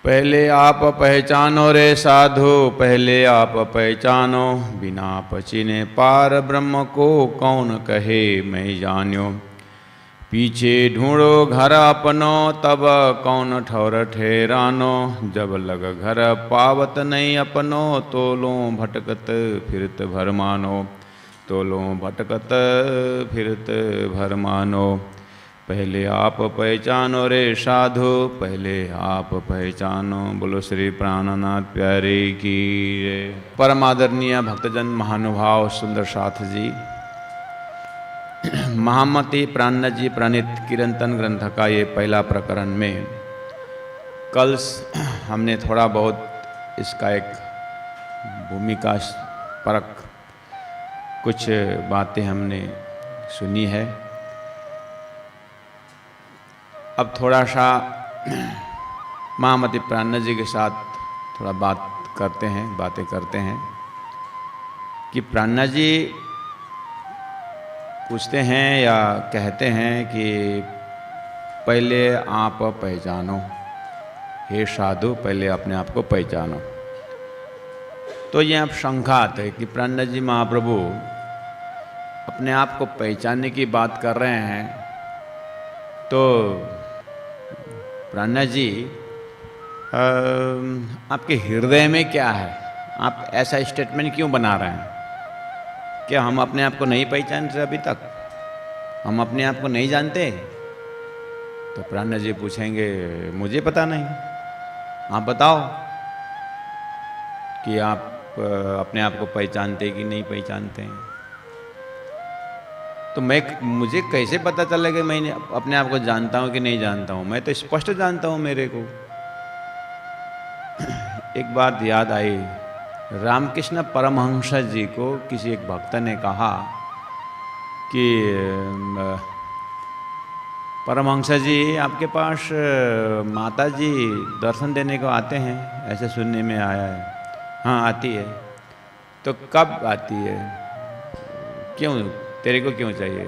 पहले आप पहचानो रे साधु, पहले आप पहचानो, बिना पचिने पार ब्रह्म को कौन कहे मैं जान्यो। पीछे ढूंढो घर अपनो, तब कौन ठौर ठहरानो। जब लग घर पावत नहीं अपनो, तोलो भटकत फिरत भर मानो, तोलो भटकत फिरत भर मानो। पहले आप पहचानो रे साधु, पहले आप पहचानो। बोलो श्री प्राणनाथ प्यारे की जय। परम आदरणीय भक्तजन महानुभाव सुंदर साथ जी, महामती प्राण जी प्रणीत कीर्तन ग्रंथ का ये पहला प्रकरण में कल हमने थोड़ा बहुत इसका एक भूमिका परक कुछ बातें हमने सुनी है। अब थोड़ा सा महामती प्राण जी के साथ थोड़ा बातें करते हैं कि प्राण जी पूछते हैं या कहते हैं कि पहले आप पहचानो, हे साधु पहले अपने आप को पहचानो। तो ये अब शंका आते है कि प्राण जी महाप्रभु अपने आप को पहचानने की बात कर रहे हैं, तो प्राण जी आपके हृदय में क्या है? आप ऐसा स्टेटमेंट क्यों बना रहे हैं? क्या हम अपने आप को नहीं पहचानते अभी तक? हम अपने आप को नहीं जानते? तो प्राण जी पूछेंगे मुझे पता नहीं, आप बताओ कि आप अपने आप को पहचानते कि नहीं पहचानते हैं। तो मुझे कैसे पता चलेगा मैं अपने आप को जानता हूं कि नहीं जानता हूं? मैं तो स्पष्ट जानता हूं मेरे को। एक बात याद आई, रामकृष्ण परमहंस जी को किसी एक भक्त ने कहा कि परमहंस जी आपके पास माता जी दर्शन देने को आते हैं, ऐसे सुनने में आया है। हाँ आती है। तो कब आती है? क्यों, तेरे को क्यों चाहिए?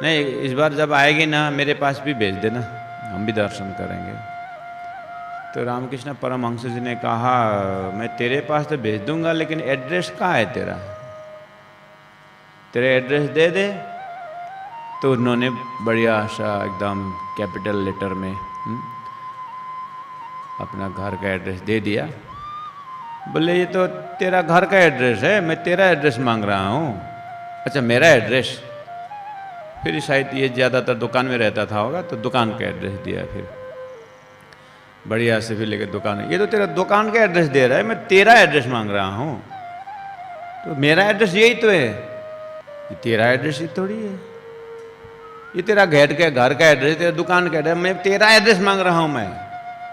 नहीं, इस बार जब आएगी ना मेरे पास भी भेज देना, हम भी दर्शन करेंगे। तो रामकृष्ण परमहंस जी ने कहा मैं तेरे पास तो भेज दूंगा, लेकिन एड्रेस कहाँ है तेरा? तेरा एड्रेस दे दे। तो उन्होंने बढ़िया सा एकदम कैपिटल लेटर में अपना घर का एड्रेस दे दिया। बोले ये तो तेरा घर का एड्रेस है, मैं तेरा एड्रेस मांग रहा हूँ। अच्छा मेरा एड्रेस? फिर शायद ये ज़्यादातर दुकान में रहता था होगा, तो दुकान का एड्रेस दिया। फिर बढ़िया से फिर लेकर दुकान, ये तो तेरा दुकान का एड्रेस दे रहा है, मैं तेरा एड्रेस मांग रहा हूँ। तो मेरा एड्रेस यही तो है। ये तेरा एड्रेस ही थोड़ी है, ये तेरा घर का एड्रेस, तेरा दुकान का एड्रेस। मैं तेरा एड्रेस मांग रहा हूँ मैं,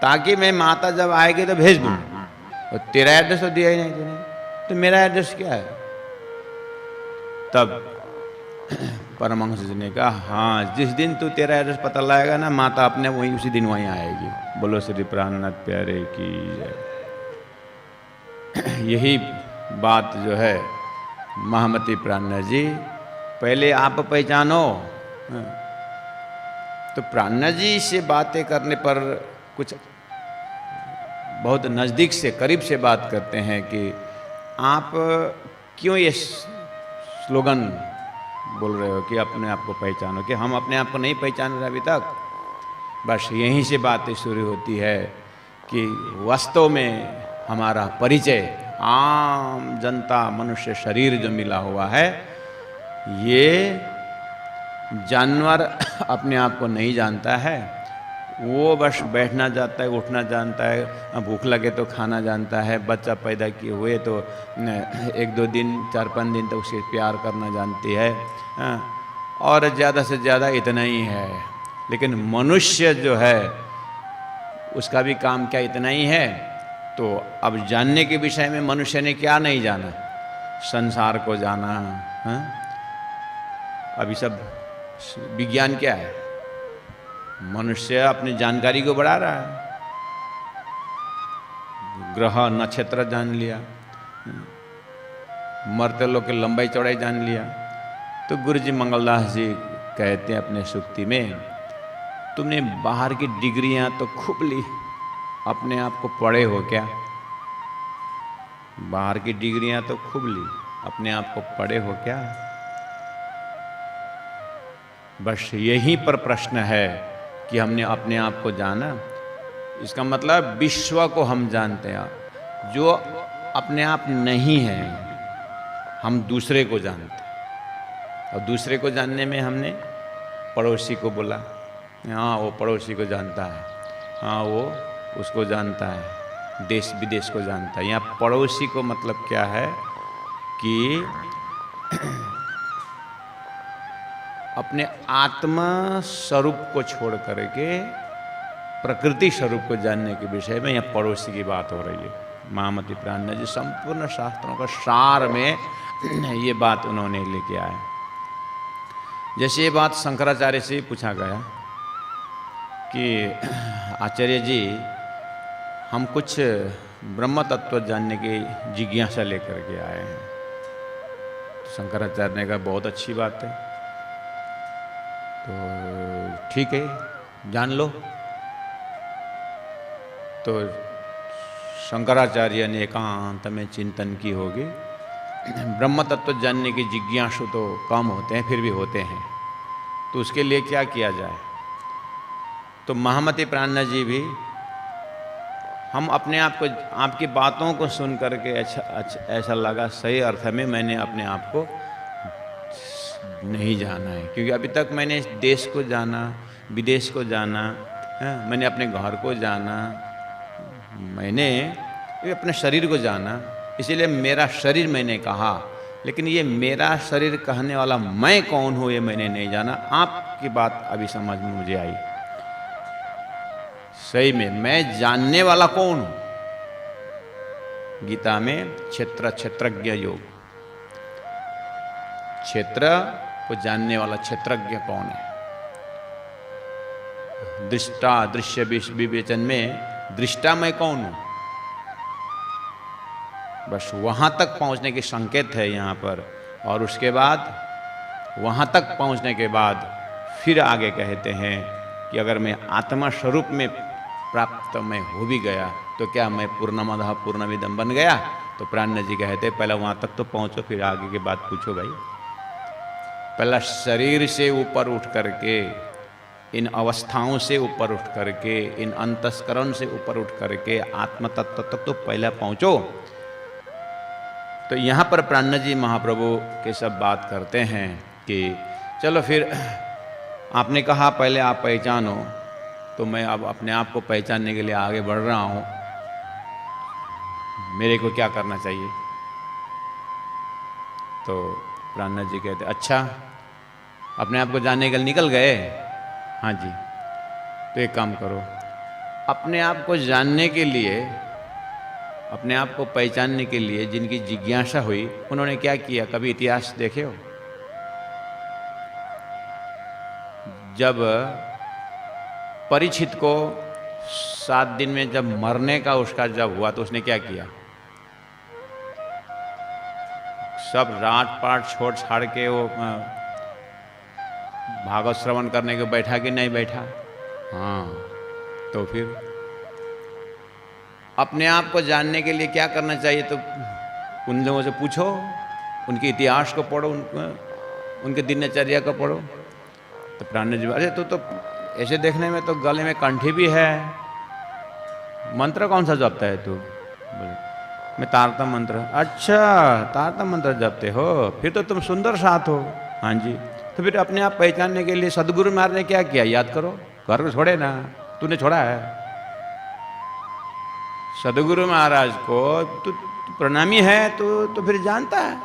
ताकि मैं माता जब आएगी तो भेज दूँ। और तेरा एड्रेस तो दिया ही नहीं तूने, तो मेरा एड्रेस क्या है? तब परमहंस जी ने कहा हाँ, जिस दिन तू तेरा एड्रेस पता लगाएगा ना, माता अपने वहीं उसी दिन वहीं आएगी। बोलो श्री प्राणनाथ प्यारे की जय। यही बात जो है महामती प्राण जी, पहले आप पहचानो। तो प्राण जी से बातें करने पर कुछ बहुत नज़दीक से करीब से बात करते हैं कि आप क्यों ये स्लोगन बोल रहे हो कि अपने आप को पहचानो, कि हम अपने आप को नहीं पहचान रहे अभी तक। बस यहीं से बातें शुरू होती है कि वास्तव में हमारा परिचय आम जनता मनुष्य शरीर जो मिला हुआ है, ये जानवर अपने आप को नहीं जानता है। वो बस बैठना जानता है, उठना जानता है, भूख लगे तो खाना जानता है, बच्चा पैदा किए हुए तो 1-2 दिन 4-5 दिन तक उसे प्यार करना जानती है, और ज़्यादा से ज़्यादा इतना ही है। लेकिन मनुष्य जो है उसका भी काम क्या इतना ही है। तो अब जानने के विषय में मनुष्य ने क्या नहीं जाना? संसार को जाना। अभी सब विज्ञान क्या है? मनुष्य अपनी जानकारी को बढ़ा रहा है। ग्रह नक्षत्र जान लिया, मरते लोग की लंबाई चौड़ाई जान लिया। तो गुरु जी मंगलदास जी कहते हैं अपने सूक्ति में, तुमने बाहर की डिग्रियां तो खूब ली, अपने आप को पढ़े हो क्या? बाहर की डिग्रियां तो खूब ली, अपने आप को पढ़े हो क्या? बस यहीं पर प्रश्न है कि हमने अपने आप को जाना। इसका मतलब विश्व को हम जानते हैं, जो अपने आप नहीं है हम दूसरे को जानते हैं। और दूसरे को जानने में हमने पड़ोसी को बोला, हाँ वो पड़ोसी को जानता है, हाँ वो उसको जानता है, देश विदेश को जानता है। यहाँ पड़ोसी को मतलब क्या है कि अपने आत्मा स्वरूप को छोड़ करके प्रकृति स्वरूप को जानने के विषय में यहाँ पड़ोसी की बात हो रही है। महामती प्राणनाथ जी संपूर्ण शास्त्रों का सार में ये बात उन्होंने लेके आए। जैसे ये बात शंकराचार्य से पूछा गया कि आचार्य जी हम कुछ ब्रह्म तत्व जानने की जिज्ञासा लेकर के आए हैं। तो शंकराचार्य ने कहा बहुत अच्छी बात है, तो ठीक है जान लो। तो शंकराचार्य ने एकांत में चिंतन की होगी। ब्रह्म तत्व जानने की जिज्ञासु तो कम होते हैं, फिर भी होते हैं, तो उसके लिए क्या किया जाए? तो महामती प्राणनाथ जी भी हम अपने आप को, आपकी बातों को सुन करके ऐसा लगा सही अर्थ में मैंने अपने आप को नहीं जाना है, क्योंकि अभी तक मैंने देश को जाना, विदेश को जाना, मैंने अपने घर को जाना, मैंने अपने शरीर को जाना, इसीलिए मेरा शरीर मैंने कहा, लेकिन ये मेरा शरीर कहने वाला मैं कौन हूँ ये मैंने नहीं जाना। आपकी बात अभी समझ में मुझे आई, सही में मैं जानने वाला कौन हूँ? गीता में क्षेत्रज्ञ योग, क्षेत्र को जानने वाला क्षेत्रज्ञ कौन है? दृष्टा दृश्य विवेचन में दृष्टा मैं कौन हूं? बस वहां तक पहुंचने के संकेत है यहाँ पर। और उसके बाद वहां तक पहुंचने के बाद फिर आगे कहते हैं कि अगर मैं आत्मा स्वरूप में प्राप्त मैं हो भी गया तो क्या मैं पूर्णमदः पूर्णमिदं बन गया? तो प्राणनाथ जी कहते पहले वहां तक तो पहुंचो, फिर आगे की बात पूछो भाई। पहला शरीर से ऊपर उठ करके, इन अवस्थाओं से ऊपर उठ करके, इन अंतस्करण से ऊपर उठ करके आत्म तत्व तक तो पहले पहुंचो। तो यहाँ पर प्राणनाथ जी महाप्रभु के सब बात करते हैं कि चलो फिर आपने कहा पहले आप पहचानो, तो मैं अब अपने आप को पहचानने के लिए आगे बढ़ रहा हूँ, मेरे को क्या करना चाहिए? तो प्राणनाथ जी कहते अच्छा अपने आप को जानने के लिए निकल गए? हाँ जी। तो एक काम करो, अपने आप को जानने के लिए, अपने आप को पहचानने के लिए जिनकी जिज्ञासा हुई उन्होंने क्या किया? कभी इतिहास देखे हो? जब परीक्षित को 7 दिन में जब मरने का उसका जब हुआ तो उसने क्या किया? सब रात पाट छोड़ छाड़ के वो भागवत श्रवण करने को बैठा कि नहीं बैठा? हाँ। तो फिर अपने आप को जानने के लिए क्या करना चाहिए? तो उन लोगों से पूछो, उनके इतिहास को पढ़ो, उनके दिनचर्या को पढ़ो। तो प्राणनाथ जी अरे तो ऐसे देखने में तो गले में कंठी भी है, मंत्र कौन सा जपता है तू? बोले मैं तारतम मंत्र। अच्छा तारतम मंत्र जपते हो, फिर तो तुम सुंदर साथ हो। हाँ जी। तो फिर अपने आप पहचानने के लिए सदगुरु महाराज ने क्या किया? याद करो, घर को छोड़े ना, तूने छोड़ा है सदगुरु महाराज को, तू प्रणामी है तो फिर जानता है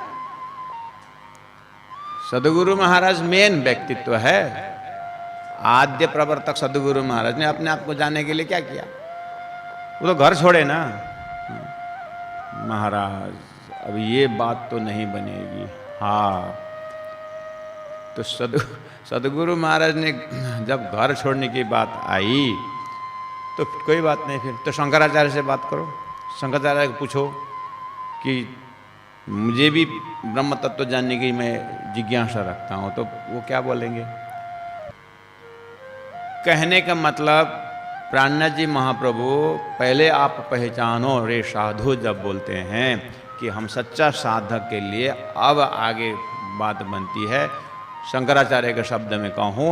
सदगुरु महाराज मेन व्यक्तित्व है। आद्य प्रवर्तक सदगुरु महाराज ने अपने आप को जानने के लिए क्या किया? वो तो घर छोड़े ना। महाराज अब ये बात तो नहीं बनेगी। हाँ, तो सदगुरु महाराज ने जब घर छोड़ने की बात आई तो कोई बात नहीं, फिर तो शंकराचार्य से बात करो, शंकराचार्य को पूछो कि मुझे भी ब्रह्म तत्व जानने की मैं जिज्ञासा रखता हूँ, तो वो क्या बोलेंगे? कहने का मतलब प्राणनाथ जी महाप्रभु पहले आप पहचानो रे साधु जब बोलते हैं कि हम सच्चा साधक के लिए अब आगे बात बनती है। शंकराचार्य के शब्द में कहूँ,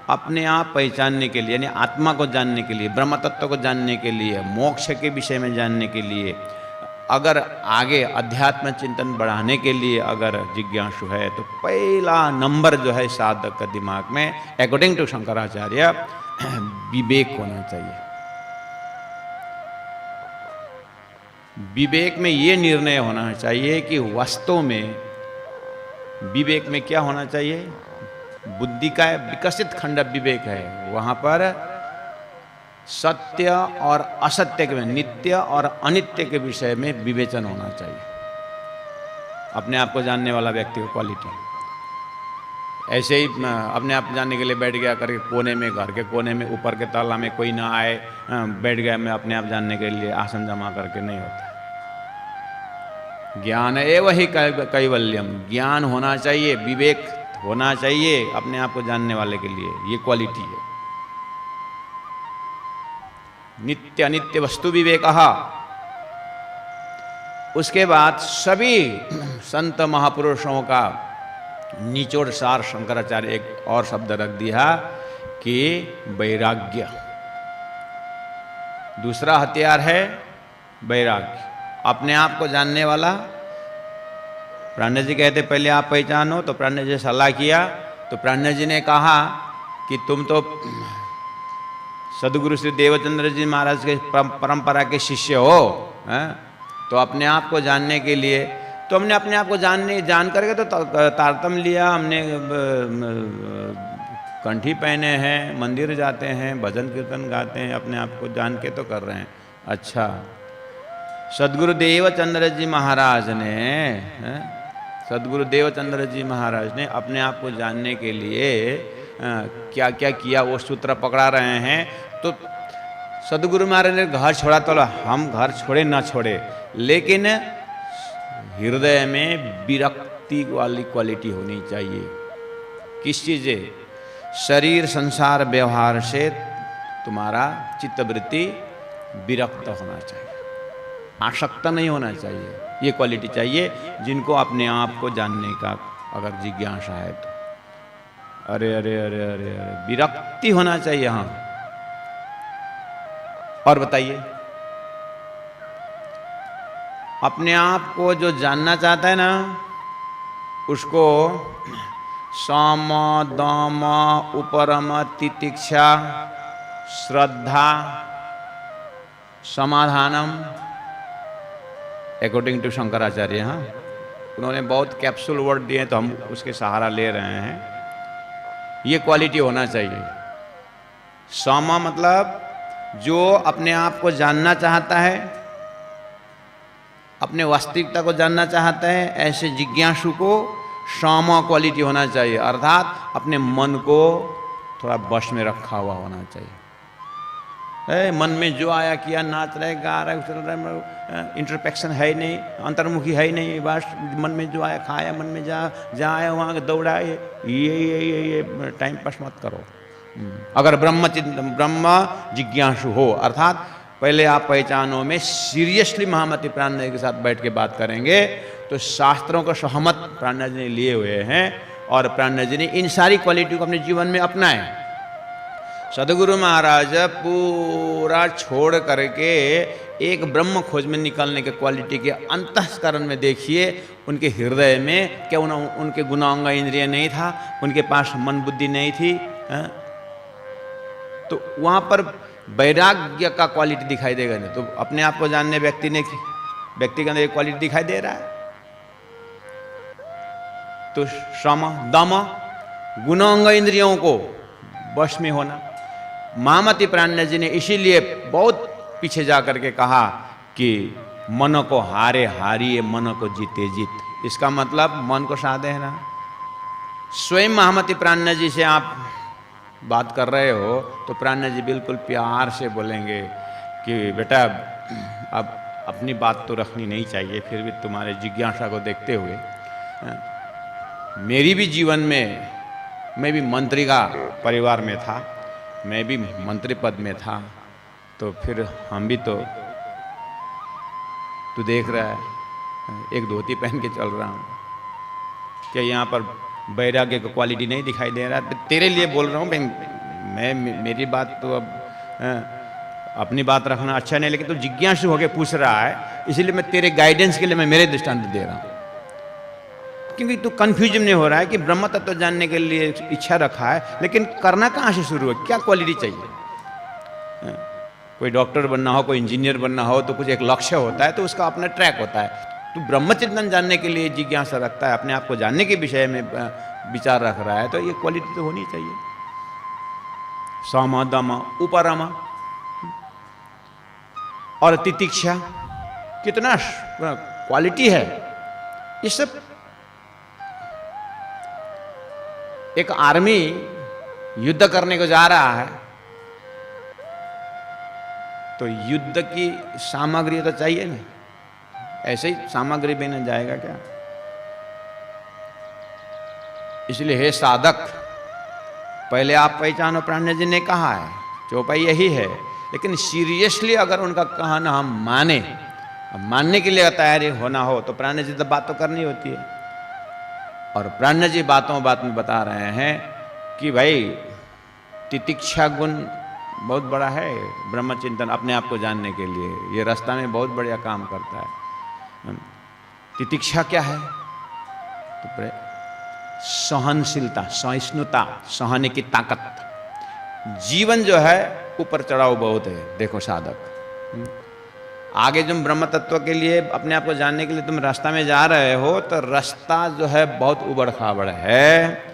अपने आप पहचानने के लिए, यानी आत्मा को जानने के लिए, ब्रह्म तत्व को जानने के लिए, मोक्ष के विषय में जानने के लिए, अगर आगे अध्यात्म चिंतन बढ़ाने के लिए अगर जिज्ञासु है, तो पहला नंबर जो है साधक का दिमाग में, अकॉर्डिंग टू शंकराचार्य, विवेक होना चाहिए। विवेक में ये निर्णय होना चाहिए कि वास्तव में विवेक में क्या होना चाहिए, बुद्धि का विकसित खंड विवेक है, वहां पर सत्य और असत्य के, नित्य और अनित्य के विषय में विवेचन होना चाहिए। अपने आप को जानने वाला व्यक्ति को क्वालिटी, ऐसे ही अपने आप जानने के लिए बैठ गया करके कोने में, घर के कोने में, ऊपर के ताला में कोई ना आए, बैठ गया मैं अपने आप जानने के लिए आसन जमा करके, नहीं होता। ज्ञान एव ही कैवल्यम, ज्ञान होना चाहिए, विवेक होना चाहिए अपने आप को जानने वाले के लिए, ये क्वालिटी है। नित्य अनित्य वस्तु विवेक। उसके बाद सभी संत महापुरुषों का निचोड़ सार शंकराचार्य एक और शब्द रख दिया कि वैराग्य। दूसरा हथियार है वैराग्य, अपने आप को जानने वाला। प्राणनाथ जी कहते पहले आप पहचानो, तो प्राणनाथ जी सलाह किया, तो प्राणनाथ जी ने कहा कि तुम तो सदगुरु श्री देवचंद्र जी महाराज के परंपरा के शिष्य हो, तो अपने आप को जानने के लिए, तो हमने अपने आप को जान करके तो तारतम लिया, हमने कंठी पहने हैं, मंदिर जाते हैं, भजन कीर्तन गाते हैं, अपने आप को जान के तो कर रहे हैं। अच्छा, सदगुरु देवचंद्र जी महाराज ने, सदगुरु देवचंद्र जी महाराज ने अपने आप को जानने के लिए क्या क्या किया, वो सूत्र पकड़ा रहे हैं। तो सदगुरु महाराज ने घर छोड़ा, तो हम घर छोड़े ना छोड़े, लेकिन हृदय में विरक्ति वाली क्वालिटी होनी चाहिए। किस चीज़ से? शरीर संसार व्यवहार से तुम्हारा चित्तवृत्ति विरक्त होना चाहिए, आसक्त नहीं होना चाहिए। ये क्वालिटी चाहिए जिनको अपने आप को जानने का अगर जिज्ञासा है तो। अरे अरे अरे अरे अरे, विरक्ति होना चाहिए। हाँ, और बताइए, अपने आप को जो जानना चाहता है ना, उसको सम दम उपरम तितिक्षा श्रद्धा समाधानम, अकॉर्डिंग टू शंकराचार्य। हाँ, उन्होंने बहुत कैप्सूल वर्ड दिए, तो हम उसके सहारा ले रहे हैं। ये क्वालिटी होना चाहिए। सम मतलब जो अपने आप को जानना चाहता है, अपने वास्तविकता को जानना चाहता है, ऐसे जिज्ञासु को सम क्वालिटी होना चाहिए, अर्थात अपने मन को थोड़ा वश में रखा हुआ होना चाहिए। मन में जो आया किया, नाच रहे, गा रहे, उछल रहे, इंट्रोस्पेक्शन है ही नहीं, अंतर्मुखी है ही नहीं, बस मन में जो आया खाया, मन में जहाँ आया वहाँ दौड़ा, ये टाइम पास मत करो। अगर ब्रह्म जिज्ञासु हो, अर्थात पहले आप पहचानो में सीरियसली महामति प्राणनाथ के साथ बैठ के बात करेंगे, तो शास्त्रों को सहमत प्राणनाथ जी ने लिए हुए हैं, और प्राणनाथ जी ने इन सारी क्वालिटी को अपने जीवन में अपनाए। सदगुरु महाराज पूरा छोड़ करके एक ब्रह्म खोज में निकलने के क्वालिटी के अंतःकरण में देखिए, उनके हृदय में क्या उनके गुणांग इंद्रिय नहीं था, उनके पास मन बुद्धि नहीं थी, तो वहाँ पर वैराग्य का क्वालिटी दिखाई देगा नहीं। तो अपने आप को जानने व्यक्ति के अंदर एक क्वालिटी दिखाई दे रहा है, तो सम दम गुणांग इंद्रियों को वश में होना। महामति प्राणनाथ जी ने इसीलिए बहुत पीछे जा करके कहा कि मन को हारे हारिए, मन को जीते जीत। इसका मतलब मन को साधे है ना। स्वयं महामति प्राणनाथ जी से आप बात कर रहे हो, तो प्राणनाथ जी बिल्कुल प्यार से बोलेंगे कि बेटा अब अपनी बात तो रखनी नहीं चाहिए, फिर भी तुम्हारे जिज्ञासा को देखते हुए मेरी भी जीवन में, मैं भी मंत्री का परिवार में था, मैं भी मंत्री पद में था, तो फिर हम भी तो, तू देख रहा है एक धोती पहन के चल रहा हूँ, क्या यहाँ पर वैराग्य का क्वालिटी नहीं दिखाई दे रहा? तेरे लिए बोल रहा हूँ मैं, मेरी बात तो अब अपनी बात रखना अच्छा नहीं, लेकिन तू जिज्ञासु होकर पूछ रहा है, इसलिए मैं तेरे गाइडेंस के लिए मैं मेरे दृष्टांत दे रहा हूँ, क्योंकि तू कंफ्यूज नहीं हो रहा है कि ब्रह्म तत्व जानने के लिए इच्छा रखा है, लेकिन करना कहाँ से शुरू है, क्या क्वालिटी चाहिए? कोई डॉक्टर बनना हो, कोई इंजीनियर बनना हो तो कुछ एक लक्ष्य होता है, तो उसका अपना ट्रैक होता है। तू ब्रह्मचिंतन जानने के लिए जिज्ञासा रखता है, अपने आप को जानने के विषय में विचार रख रहा है, तो ये क्वालिटी तो होनी चाहिए। सम दम उपरमा और तितिक्षा, कितना क्वालिटी है ये सब। एक आर्मी युद्ध करने को जा रहा है तो युद्ध की सामग्री तो चाहिए नहीं, ऐसे ही सामग्री बिना जाएगा क्या? इसलिए हे साधक, पहले आप पहचानो, प्राण जी ने कहा है, चौपाई यही है, लेकिन सीरियसली अगर उनका कहना हम मानने के लिए तैयारी होना हो तो प्राण जी तो बात तो करनी होती है। और प्राण जी बातों बात में बता रहे हैं कि भाई तितिक्षा गुण बहुत बड़ा है, ब्रह्मचिंतन अपने आप को जानने के लिए ये रास्ता में बहुत बढ़िया काम करता है। तितिक्षा क्या है? तो सहनशीलता, सहिष्णुता, सहने की ताकत। जीवन जो है ऊपर चढ़ाव बहुत है। देखो साधक, आगे तुम ब्रह्म तत्व के लिए अपने आप को जानने के लिए तुम रास्ता में जा रहे हो, तो रास्ता जो है बहुत उबड़ खाबड़ है।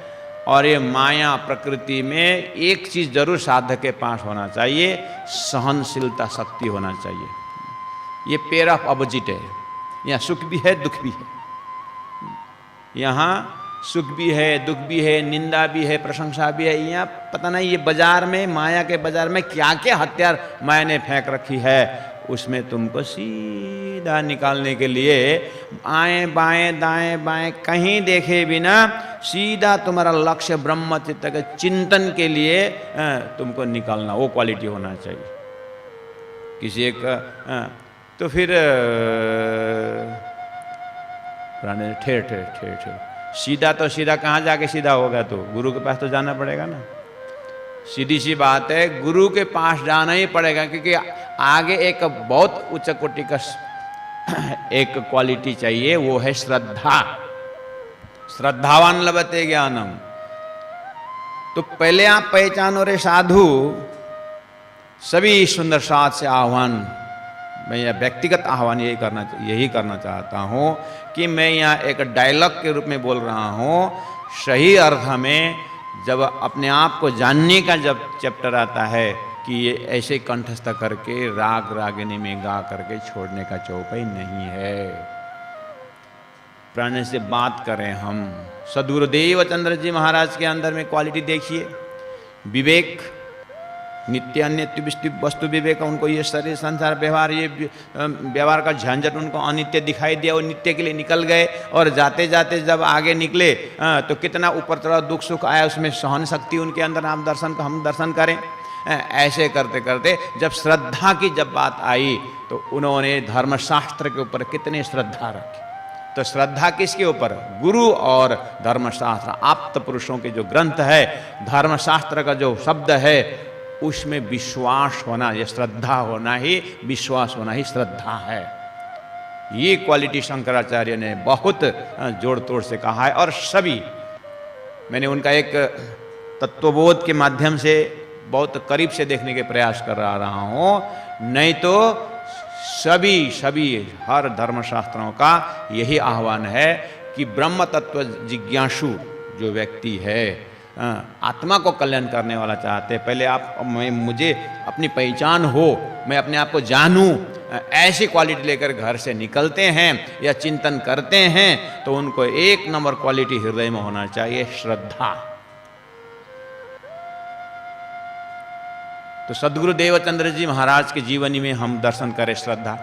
और ये माया प्रकृति में एक चीज जरूर साधक के पास होना चाहिए, सहनशीलता शक्ति होना चाहिए। ये पेयर ऑफ अपोजिट है, यहाँ सुख भी है दुख भी है, यहाँ सुख भी है दुख भी है, निंदा भी है प्रशंसा भी है। यहाँ पता नहीं ये बाजार में, माया के बाजार में क्या क्या हथियार माया ने फेंक रखी है, उसमें तुमको सीधा निकालने के लिए आएं बाएं दाएं बाएं कहीं देखे बिना सीधा तुम्हारा लक्ष्य ब्रह्म चित्त के चिंतन के लिए तुमको निकालना, वो क्वालिटी होना चाहिए। किसी एक तो फिर ठेर ठेर ठेर ठेर सीधा तो सीधा कहाँ जाके सीधा होगा? तो गुरु के पास तो जाना पड़ेगा ना। सीधी सी बात है, गुरु के पास जाना ही पड़ेगा, क्योंकि आगे एक बहुत उच्च कोटि का एक क्वालिटी चाहिए, वो है श्रद्धा। श्रद्धावान लभते ज्ञानम। तो पहले आप पहचानो रे साधु, सभी सुंदर साथ से आह्वान, मैं यह व्यक्तिगत आह्वान यही करना चाहता हूँ कि मैं यहाँ एक डायलॉग के रूप में बोल रहा हूँ। सही अर्थ में जब अपने आप को जानने का जब चैप्टर आता है कि ये ऐसे कंठस्थ करके राग रागिनी में गा करके छोड़ने का चौपाई नहीं है। प्राण से बात करें हम, सदगुरुदेव चंद्र जी महाराज के अंदर में क्वालिटी देखिए, विवेक, नित्य अन्य वस्तु विवेक, उनको ये शरीर संसार व्यवहार, ये व्यवहार का झंझट उनको अनित्य दिखाई दिया, वो नित्य के लिए निकल गए। और जाते जाते जब आगे निकले तो कितना ऊपर चढ़ा दुख सुख आया, उसमें सहन शक्ति उनके अंदर हम दर्शन करें। ऐसे करते करते जब श्रद्धा की जब बात आई तो उन्होंने धर्मशास्त्र के ऊपर कितनी श्रद्धा रखी। तो श्रद्धा किसके ऊपर? गुरु और धर्मशास्त्र, आप्त पुरुषों के जो ग्रंथ है, धर्मशास्त्र का जो शब्द है, उसमें विश्वास होना, ये श्रद्धा होना ही, विश्वास होना ही श्रद्धा है। ये क्वालिटी शंकराचार्य ने बहुत जोड़ तोड़ से कहा है। और सभी, मैंने उनका एक तत्वबोध के माध्यम से बहुत करीब से देखने के प्रयास कर रहा हूँ, नहीं तो सभी हर धर्मशास्त्रों का यही आह्वान है कि ब्रह्म तत्व जिज्ञासु जो व्यक्ति है, आत्मा को कल्याण करने वाला चाहते हैं, पहले आप मुझे अपनी पहचान हो, मैं अपने आप को जानूं, ऐसी क्वालिटी लेकर घर से निकलते हैं या चिंतन करते हैं, तो उनको एक नंबर क्वालिटी हृदय में होना चाहिए, श्रद्धा। तो सदगुरु देवचंद्र जी महाराज के जीवनी में हम दर्शन करें श्रद्धा।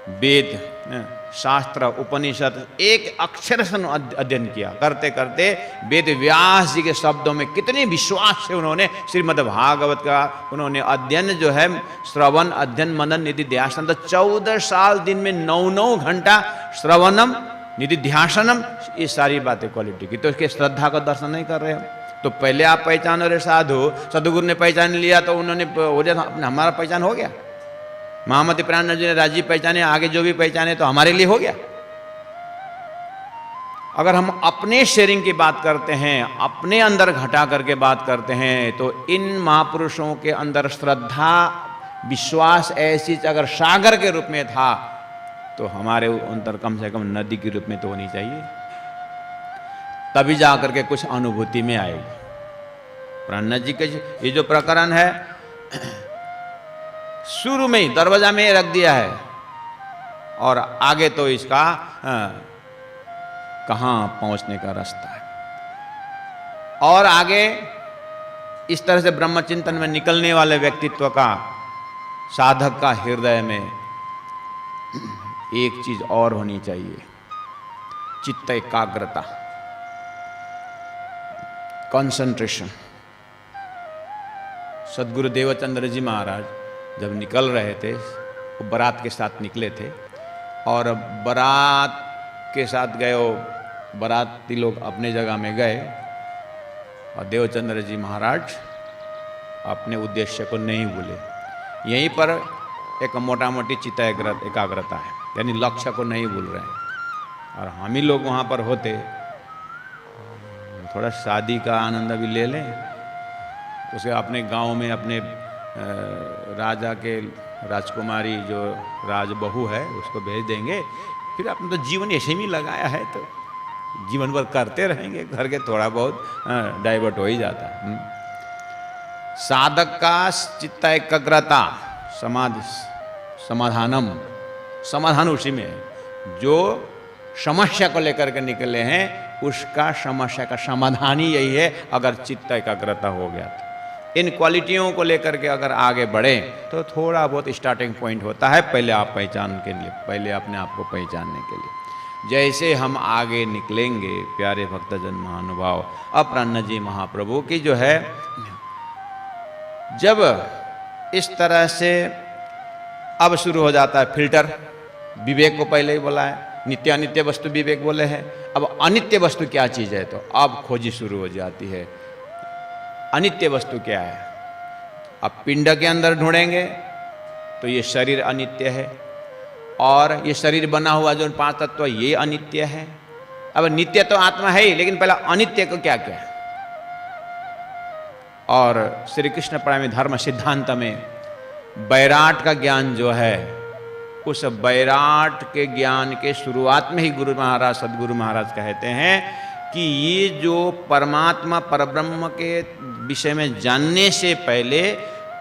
वेद, शास्त्र, उपनिषद एक अक्षर से अध्ययन किया। करते करते वेद व्यास जी के शब्दों में कितने विश्वास से उन्होंने श्रीमद् भागवत का उन्होंने अध्ययन जो है श्रवण, अध्ययन, मनन, निधिध्यासन, तो 14 साल दिन में 9-9 घंटा श्रवणम, निधिध्यासनम, ये सारी बातें क्वालिटी की। तो इसके श्रद्धा का दर्शन नहीं कर रहे हम। तो पहले आप पहचानो रे साधु, सदगुरु ने पहचान लिया तो उन्होंने हो जाए, हमारा पहचान हो गया। महामती प्राणानंद जी ने राजीव पहचाने, आगे जो भी पहचाने तो हमारे लिए हो गया। अगर हम अपने शेयरिंग की बात करते हैं, अपने अंदर घटा करके बात करते हैं, तो इन महापुरुषों के अंदर श्रद्धा, विश्वास ऐसी अगर सागर के रूप में था तो हमारे अंदर कम से कम नदी के रूप में तो होनी चाहिए, तभी जा करके कुछ अनुभूति में आएगी। प्राणानंद जी के ये जो प्रकरण है शुरू में ही दरवाजा में रख दिया है, और आगे तो इसका कहां पहुंचने का रास्ता है। और आगे इस तरह से ब्रह्मचिंतन में निकलने वाले व्यक्तित्व का, साधक का हृदय में एक चीज और होनी चाहिए, चित्त एकाग्रता, कंसंट्रेशन। सदगुरु देवचंद्र जी महाराज जब निकल रहे थे, वो बारात के साथ निकले थे, और बारात के साथ गए, वो बाराती लोग अपने जगह में गए, और देवचंद्र जी महाराज अपने उद्देश्य को नहीं भूले। यहीं पर एक मोटा मोटी चित्त एकाग्रता है, यानी लक्ष्य को नहीं भूल रहे हैं। और हम ही लोग वहाँ पर होते, थोड़ा शादी का आनंद भी ले लें, उसे अपने गांव में अपने राजा के राजकुमारी जो राजबहू है उसको भेज देंगे, फिर आपने तो जीवन ऐसे में लगाया है तो जीवन भर करते रहेंगे, घर के थोड़ा बहुत डाइवर्ट हो ही जाता है। साधक का चित्त एकाग्रता, समाधानम, समाधान उसी में है। जो समस्या को लेकर के निकले हैं उसका समस्या का समाधान ही यही है, अगर चित्त एकाग्रता हो गया तो। इन क्वालिटियों को लेकर के अगर आगे बढ़े तो थोड़ा बहुत स्टार्टिंग पॉइंट होता है, पहले आप पहचान के लिए, पहले अपने आप को पहचानने के लिए। जैसे हम आगे निकलेंगे प्यारे भक्तजन महानुभाव, अब प्राणानंद जी महाप्रभु की जो है, जब इस तरह से अब शुरू हो जाता है फिल्टर, विवेक को पहले ही बोला है, नित्य अनित्य वस्तु विवेक बोले हैं। अब अनित्य वस्तु क्या चीज़ है, तो अब खोजी शुरू हो जाती है, अनित्य वस्तु क्या है। अब पिंड के अंदर ढूंढेंगे तो ये शरीर अनित्य है, और ये शरीर बना हुआ जो 5 तत्व ये अनित्य है। अब नित्य तो आत्मा है ही, लेकिन पहला अनित्य को क्या क्या है। और श्री कृष्ण प्रेमी धर्म सिद्धांत में बैराट का ज्ञान जो है, उस बैराट के ज्ञान के शुरुआत में ही गुरु महाराज, सदगुरु महाराज कहते हैं कि ये जो परमात्मा परब्रह्म के विषय में जानने से पहले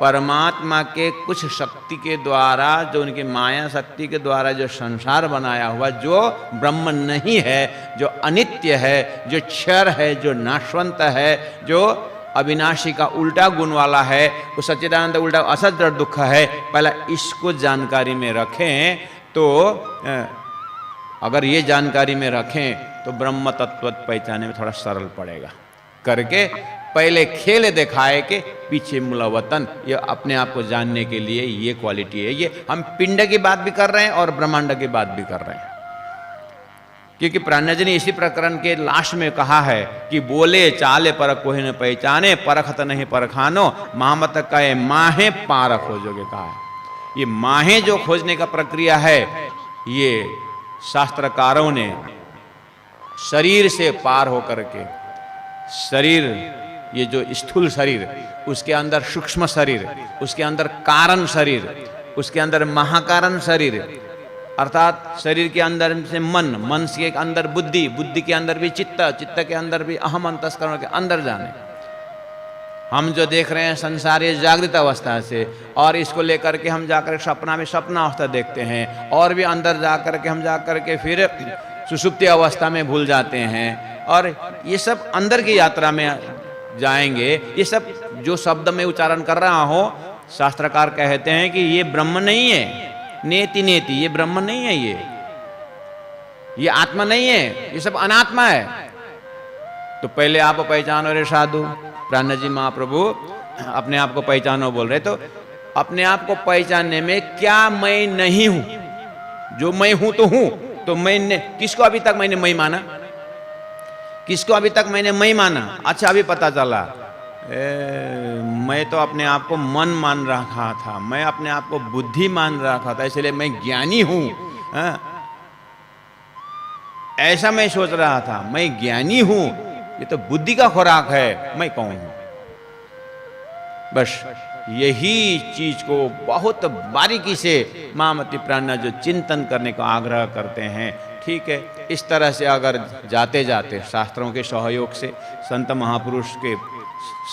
परमात्मा के कुछ शक्ति के द्वारा, जो उनकी माया शक्ति के द्वारा जो संसार बनाया हुआ, जो ब्रह्म नहीं है, जो अनित्य है, जो क्षर है, जो नाशवंत है, जो अविनाशी का उल्टा गुण वाला है, वो सच्चिदानंद उल्टा असत जड़ दुख है, पहला इसको जानकारी में रखें। तो अगर ये जानकारी में रखें तो ब्रह्म तत्व पहचाने में थोड़ा सरल पड़ेगा। करके पहले खेल दिखाए के पीछे मूलवतन, ये अपने आप को जानने के लिए ये क्वालिटी है। ये हम पिंड की बात भी कर रहे हैं और ब्रह्मांड की बात भी कर रहे हैं, क्योंकि प्राणानंद जी ने इसी प्रकरण के लास्ट में कहा है कि बोले चाले परख कोई न पहचाने, परखत नहीं परखानो, महामत कहे माहे पारख हो जोगे। कहा है ये माहे जो खोजने का प्रक्रिया है, ये शास्त्रकारों ने शरीर से पार होकर के, शरीर ये जो स्थूल शरीर, उसके अंदर सूक्ष्म शरीर, उसके अंदर कारण शरीर, उसके अंदर महाकारण शरीर, अर्थात शरीर के अंदर से मन, मन के अंदर बुद्धि, बुद्धि के अंदर भी चित्त, चित्त के अंदर भी अहम अंतस्करण के अंदर जाने। हम जो देख रहे हैं संसार ये जागृत अवस्था से, और इसको लेकर के हम जाकर सपना में सपना अवस्था देखते हैं, और भी अंदर जाकर के हम जाकर के फिर सुषुप्ति अवस्था में भूल जाते हैं, और ये सब अंदर की यात्रा में जाएंगे। ये सब जो शब्द में उच्चारण कर रहा हो, शास्त्रकार कहते हैं कि ये ब्रह्म नहीं है, नेति नेति, ये ब्रह्म नहीं है, ये आत्मा नहीं है, ये सब अनात्मा है। तो पहले आप पहचानो रे साधु। प्राण जी महाप्रभु अपने आप को पहचानो बोल रहे, तो अपने आप को पहचानने में क्या मैं नहीं हूं? जो मैं हूं तो मैंने किसको अभी तक मैंने मैं माना? किसको अभी तक मैंने मैं माना? अच्छा अभी पता चला, मैं तो अपने आप को मन मान रखा था, मैं अपने आप को बुद्धि मान रखा था, इसलिए मैं ज्ञानी हूं। ऐसा मैं सोच रहा था, मैं ज्ञानी हूं, ये तो बुद्धि का खुराक है, मैं कौन हूं? बस यही चीज को बहुत बारीकी से महामती प्राणा जो चिंतन करने का आग्रह करते हैं। ठीक है, इस तरह से अगर जाते जाते शास्त्रों के सहयोग से, संत महापुरुष के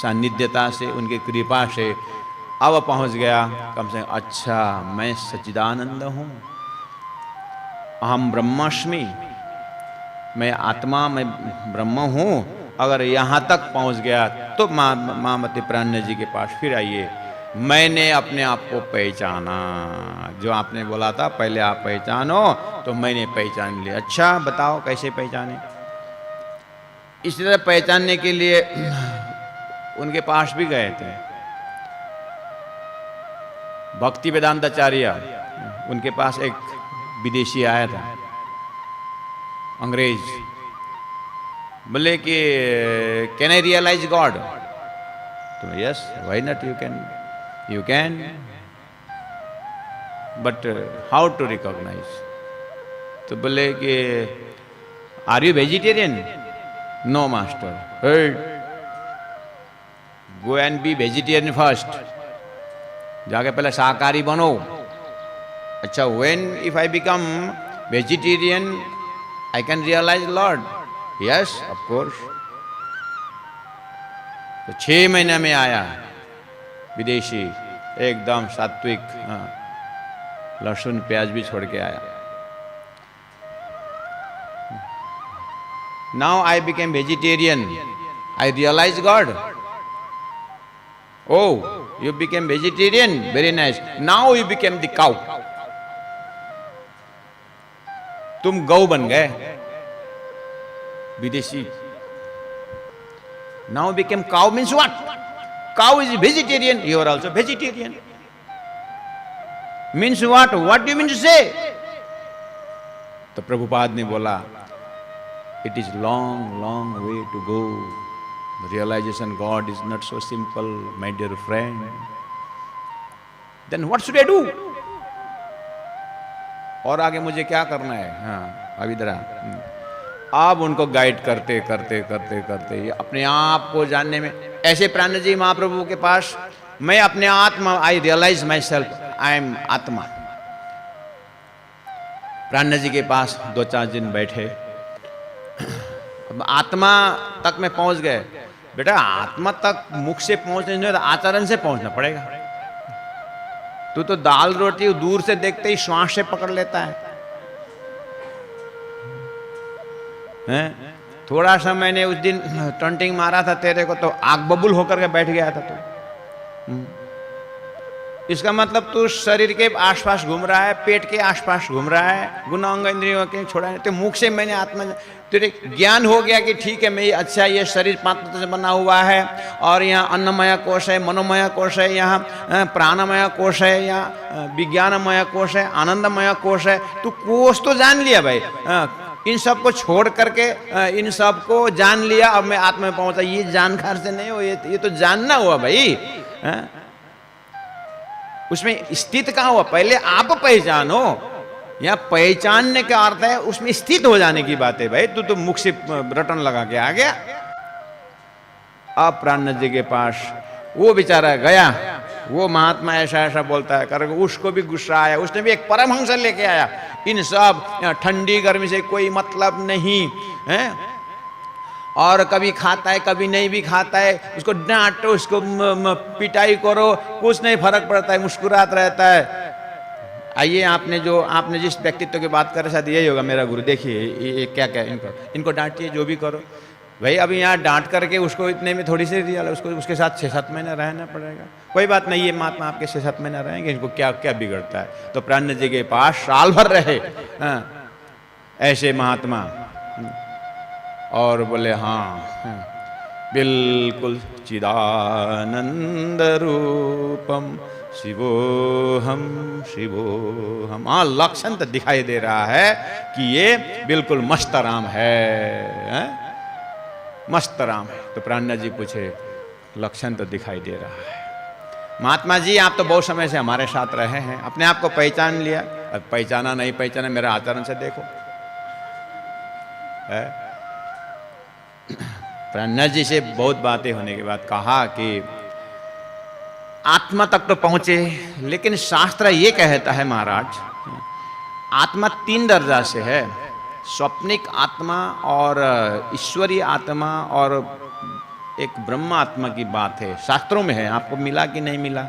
सानिध्यता से, उनकी कृपा से अब पहुंच गया कम से कम, अच्छा मैं सच्चिदानंद हूं, अहम ब्रह्मास्मि, मैं आत्मा, मैं ब्रह्म हूं। अगर यहाँ तक पहुंच गया तो महामती प्राण जी के पास फिर आइए। मैंने अपने आप को पहचाना, जो आपने बोला था पहले आप पहचानो, तो मैंने पहचान लिया। अच्छा बताओ कैसे पहचाने? इस तरह पहचानने के लिए उनके पास भी गए थे भक्ति वेदांताचार्य। उनके पास एक विदेशी आया था, अंग्रेज। बोले कि कैन आई रियलाइज गॉड? तो yes, why not, you can, but how to recognise? तो बोले कि are you vegetarian? No master. Go and be vegetarian first, जाके पहले शाकाहारी बनो। अच्छा, when if I become vegetarian I can realise lord? Yes of course. तो 6 महीने में आया विदेशी, एकदम सात्विक, लहसुन प्याज भी छोड़ के आया। Now I became vegetarian, I realise God. Oh, you became vegetarian, very nice. Now you became the cow. तुम गौ बन गए, विदेशी। Now became cow means what? Cow is vegetarian. You are also vegetarian. Means what? What do you mean to say? तो प्रभुपाद ने बोला, it is long, long way to go. The realization God is not so simple, my dear friend. Then what should I do? और आगे मुझे क्या करना है? हाँ, अभी जरा आप उनको गाइड करते करते करते करते अपने आप को जानने में, ऐसे प्राण जी महाप्रभु के पास, मैं अपने आत्मा, I realise myself, I am atma. प्राण जी के पास 2-4 दिन बैठे, अब आत्मा तक में पहुंच गए। बेटा आत्मा तक मुख से पहुंचने नहीं, आचरण से पहुंचना पड़ेगा। तू तो दाल रोटी दूर से देखते ही श्वास से पकड़ लेता है। थोड़ा सा मैंने उस दिन टंटिंग मारा था तेरे को, तो आग बबूल होकर के बैठ गया था तू। इसका मतलब तू शरीर के आसपास घूम रहा है, पेट के आसपास घूम रहा है, गुना अंग इंद्रियों के छोड़ा है। तो मुख से मैंने आत्मा, तेरे ज्ञान हो गया कि ठीक है मैं, अच्छा ये शरीर 5 तत्व से बना हुआ है, और यहाँ अन्नमय कोश है, मनोमय कोश है, यहाँ प्राणमय कोश है, यहाँ विज्ञानमय कोश है, आनंदमय कोश है। तू कोश तो जान लिया भाई, इन सब को छोड़ करके इन सब को जान लिया, अब मैं आत्मा में पहुंचा। ये जानकार से नहीं हो, ये तो जानना हुआ भाई। उसमें स्थित कहाँ हुआ? पहले आप पहचानो। यहाँ पहचानने का अर्थ है उसमें स्थित हो जाने की बात है भाई। तू तो मुख से रटन लगा के आ गया। अब प्राण जी के पास वो बेचारा गया, वो महात्मा ऐसा ऐसा बोलता है कर, उसको भी गुस्सा आया। उसने भी एक परमहंस लेके आया। इन सब ठंडी गर्मी से कोई मतलब नहीं है, और कभी खाता है कभी नहीं भी खाता है, उसको डांटो, उसको पिटाई करो, कुछ नहीं फर्क पड़ता है, मुस्कुराता रहता है। आइए, आपने जिस व्यक्तित्व की बात कर रहे शायद यही होगा मेरा गुरु। देखिए ये क्या क्या, इनको डांटिए, जो भी करो। भाई अभी यहाँ डांट करके उसको इतने में थोड़ी सी रियल, उसको उसके साथ 6-7 महीना रहना पड़ेगा। कोई बात नहीं, ये महात्मा आपके 6-7 महीना रहेंगे, इनको क्या क्या बिगड़ता है। तो प्राण जी के पास साल भर रहे ऐसे महात्मा, और बोले हाँ बिल्कुल चिदानंद रूपम शिवोहम शिवोहम। हाँ, लक्षण तो दिखाई दे रहा है कि ये बिल्कुल मस्त राम है, मस्त राम है। तो प्राणनाथ जी पूछे, लक्षण तो दिखाई दे रहा है। महात्मा जी आप तो बहुत समय से हमारे साथ रहे हैं, अपने आप को पहचान लिया। अब पहचाना नहीं पहचाना, मेरा आचरण से देखो। प्राणनाथ जी से बहुत बातें होने के बाद कहा कि आत्मा तक तो पहुंचे, लेकिन शास्त्र ये कहता है महाराज, आत्मा 3 दर्जा से है। स्वप्निक आत्मा और ईश्वरीय आत्मा और एक ब्रह्म आत्मा की बात है, शास्त्रों में है। आपको मिला कि नहीं मिला?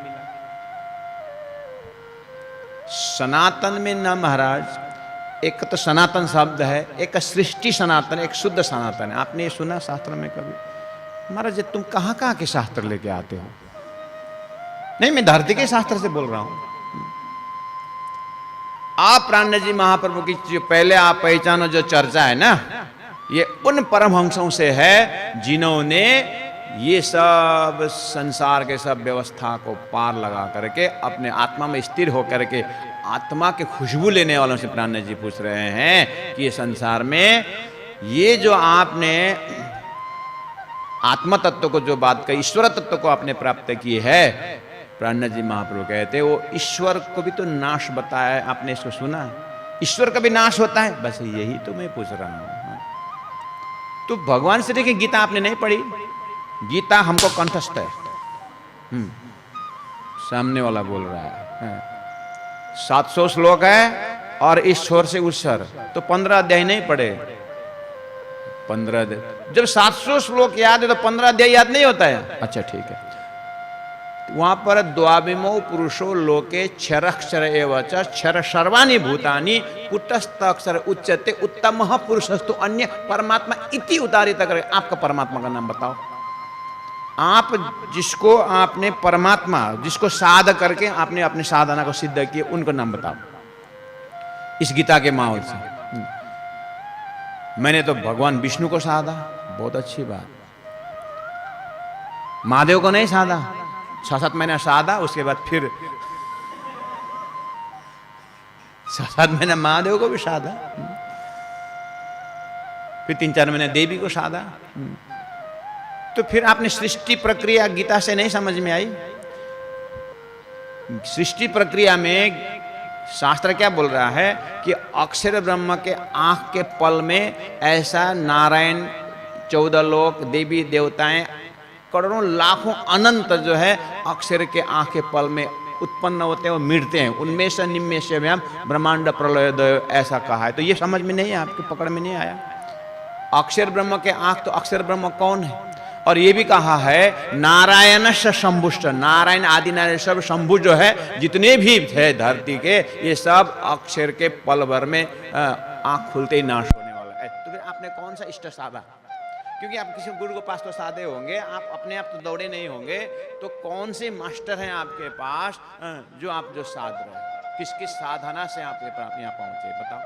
सनातन में ना महाराज, एक तो सनातन शब्द है, एक सृष्टि सनातन, एक शुद्ध सनातन है। आपने ये सुना शास्त्र में कभी? महाराज तुम कहाँ कहाँ के शास्त्र लेके आते हो? नहीं, मैं धरती के शास्त्र से बोल रहा हूं। आप प्राणनाथ जी महाप्रभु की जो पहले आप पहचानो जो चर्चा है ना, ये उन परमहंसों से है जिन्होंने ये सब संसार के सब व्यवस्था को पार लगा करके अपने आत्मा में स्थिर होकर के आत्मा के खुशबू लेने वालों से प्राणनाथ जी पूछ रहे हैं कि ये संसार में ये जो आपने आत्मा तत्व को जो बात कही, ईश्वर तत्व को आपने प्राप्त की है, प्राणनाथ जी महाप्रभु कहते वो ईश्वर को भी तो नाश बताया है। आपने इसको सुना है? ईश्वर का भी नाश होता है। बस यही तो मैं पूछ रहा हूं। तो भगवान श्री की गीता आपने नहीं पढ़ी? गीता हमको कंठस्थ है। सामने वाला बोल रहा है 700 श्लोक है और इस छोर से उस छोर, तो 15 अध्याय नहीं पढ़े? 15 अध्याय, जब 700 श्लोक याद है तो 15 अध्याय याद नहीं होता है? अच्छा ठीक है। वहां पर द्वाविमो पुरुषो लोके क्षरक्षर एवच क्षर सर्वाणि भूतानि कुटस्थ अक्षर उच्यते उत्तम पुरुषस्तु अन्य परमात्मा इति उतारित कर। आपका परमात्मा का नाम बताओ। आप जिसको आपने परमात्मा, जिसको साध करके आपने अपनी साधना को सिद्ध किया, उनको नाम बताओ इस गीता के माहौल से। मैंने तो भगवान विष्णु को साधा, बहुत अच्छी बात। महादेव को नहीं साधा, 6-7 महीना साधा, उसके बाद फिर 6-7 महीना महादेव को भी साधा, फिर 3-4 महीने देवी को साधा। तो फिर आपने सृष्टि प्रक्रिया गीता से नहीं समझ में आई? सृष्टि प्रक्रिया में शास्त्र क्या बोल रहा है कि अक्षर ब्रह्म के आंख के पल में ऐसा नारायण, 14 लोक, देवी देवताएं, करोड़ों लाखों अनंत जो है अक्षर के आंख के पल में उत्पन्न होते हैं और मिटते हैं। उनमें से निम्न से व्याम ब्रह्मांड प्रलयोदय ऐसा कहा है। तो ये समझ में नहीं है, आपकी पकड़ में नहीं आया? अक्षर ब्रह्म के आंख, तो अक्षर ब्रह्म कौन है? और ये भी कहा है नारायण से शंभुष्ट, नारायण आदि नारायण सब शंभु जो है जितने भी है धरती के, ये सब अक्षर के पल भर में आंख खुलते ही नाश होने वाला है। तो फिर आपने कौन सा इष्ट साधा? क्योंकि आप किसी गुरु के पास तो साधे होंगे, आप अपने आप तो दौड़े नहीं होंगे। तो कौन से मास्टर हैं आपके पास जो आप जो साध रहे हैं? किस किस साधना से आप यहाँ पहुंचे बताओ?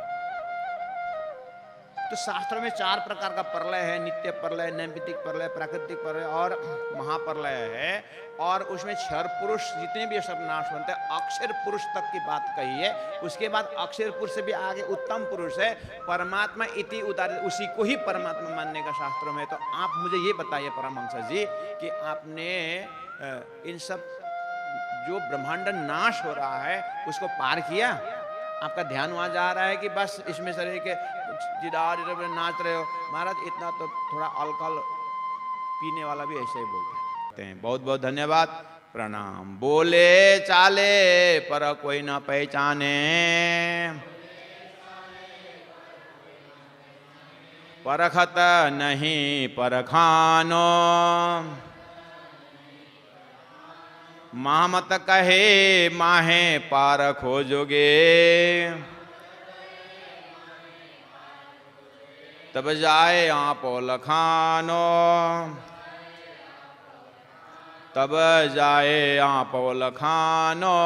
तो शास्त्र में 4 प्रकार का प्रलय है, नित्य प्रलय, नैमित्तिक प्रलय, प्राकृतिक प्रलय और महाप्रलय है। और उसमें क्षर पुरुष जितने भी सब नाश होते हैं, अक्षर पुरुष तक की बात कही है। उसके बाद अक्षर पुरुष से भी आगे उत्तम पुरुष है, परमात्मा इति उदाहरण, उसी को ही परमात्मा मानने का शास्त्रों में। तो आप मुझे ये बताइए परमहंस जी कि आपने इन सब जो ब्रह्मांड नाश हो रहा है उसको पार किया? आपका ध्यान वहां जा रहा है कि बस इसमें शरीर के जिदार नाच रहे हो? महाराज इतना तो थोड़ा अल्कोहल पीने वाला भी ऐसे ही बोलते हैं। बहुत बहुत धन्यवाद, प्रणाम। बोले चाले पर कोई न पहचाने, परखत नहीं परखानो, मामत कहे माहे पार खोजोगे, तब जाए आपो लखानो, तब जाए आपो लखानो।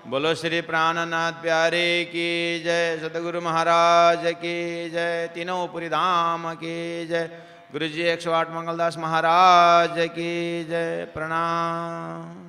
बोलो श्री प्राणनाथ प्यारे की जय, सतगुरु महाराज की जय, तीनों पुरी धाम की जय, गुरु जी 108 मंगलदास महाराज की जय। प्रणाम।